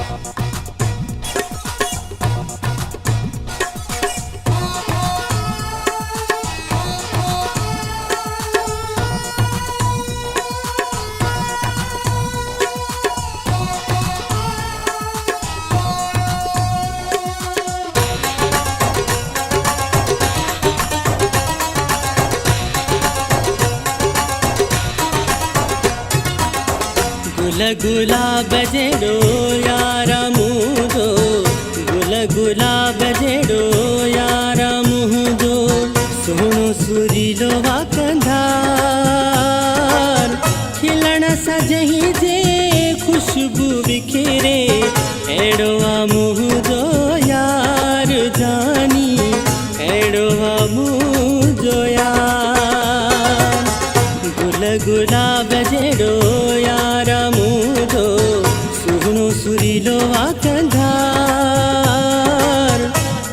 गुल गुलाब जेड़ो यारा मुझो, गुल गुलाब जेड़ो यारा मुझो, सोनो सुरीलो वाकंधार खिलण सजही जे खुशबू बिखेरे एड़ो मुझो यार जानी, एड़ो मुझो यार। गुल गुलाब जेड़ो यारा मुझो, सुनो सुरीलो वाकंधार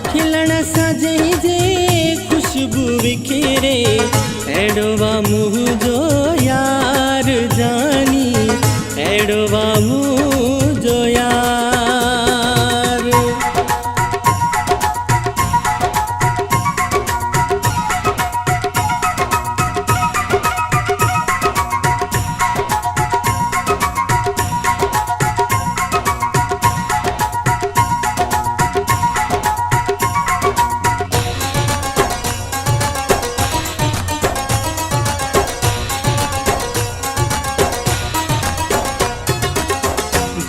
खिलण सजे जे खुशबू बिखेरे एड़ो मुझो यार जानी, एड़ो मुझो यार।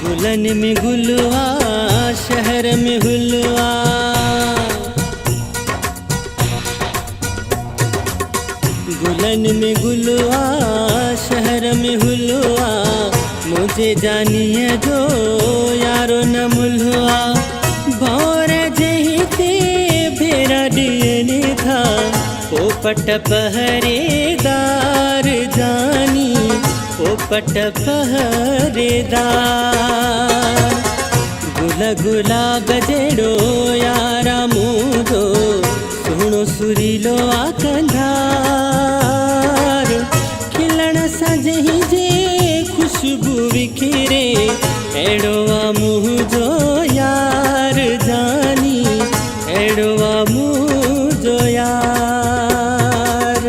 गुलन में गुलवा शहर में हुलवा, गुलन में गुलवा शहर में हुलवा, मुझे जानिए जो यारो न मुलवा। भौर जही ते भेरा डीने था पोपट पहरेदार जानी, पोपट पहरेदार। गुल गुलाब जेड़ो यारा मुझो, सुनो सुरीलो वाकंधार खिलण सजही जे खुशबू बिखेरे एड़ो मुझो यार जानी, एड़ो मुझो यार।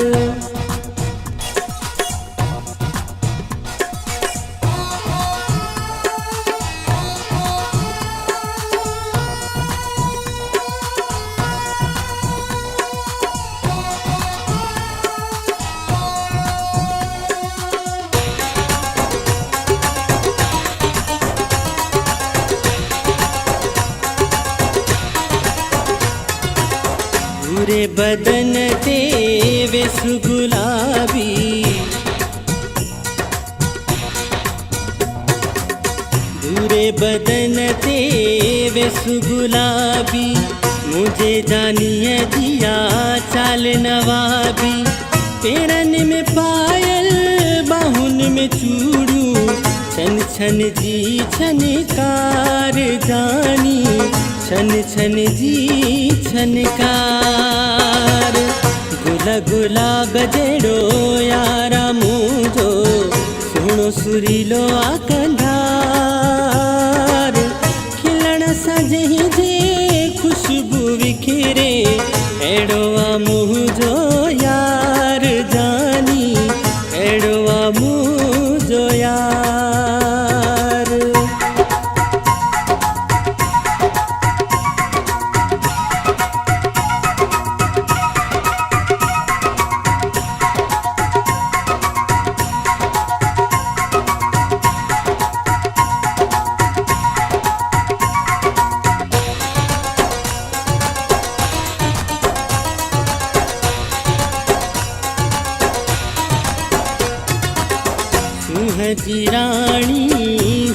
पूरे बदन ते वेस गुलाबी, पूरे बदन ते वेस गुलाबी, मुझे जानिए दिया चाल नवाबी। पैरन में पायल बाहुन में चूड़ू, छन छन जी छनकार जानी, छन छन जी छनकार। गुल गुलाब जेड़ो यारा मुझो, सुनो सुरीलो वाकंधार खिलण सजही जे खुशबू बिखेरे एड़ो मुझो यार जानी, एड़ो मुझो यार। जी रानी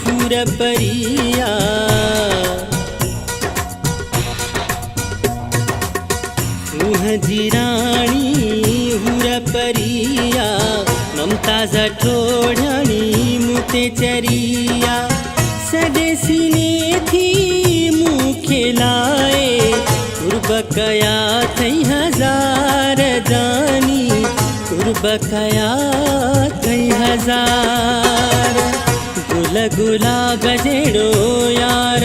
हुर परिया, जी रानी हुर परिया, ममता जठोड़नी मुते चरिया। सदेसीने थी मुँह खिलाए कुर्ब कया थई हजार जानी, कुर्ब कया थई हजार। गुल गुलाब जेड़ो यार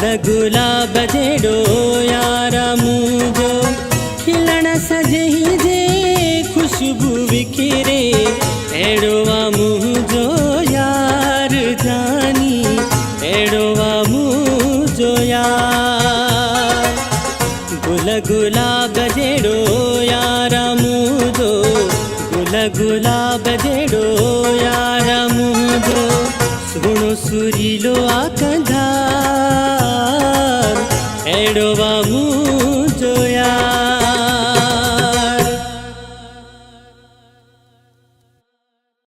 गुल गुलाब जेड़ो यारा मुझो खिलण सजे जे खुशबू विखिरे एड़ो मुझो यार जानी एड़ो मुझो यार गुल गुलाब जेड़ो यारा मुझो गुल गुलाब जेड़ो यारा मुझो सुनो सुरीलो आकंधार एड़ो मुझो यार।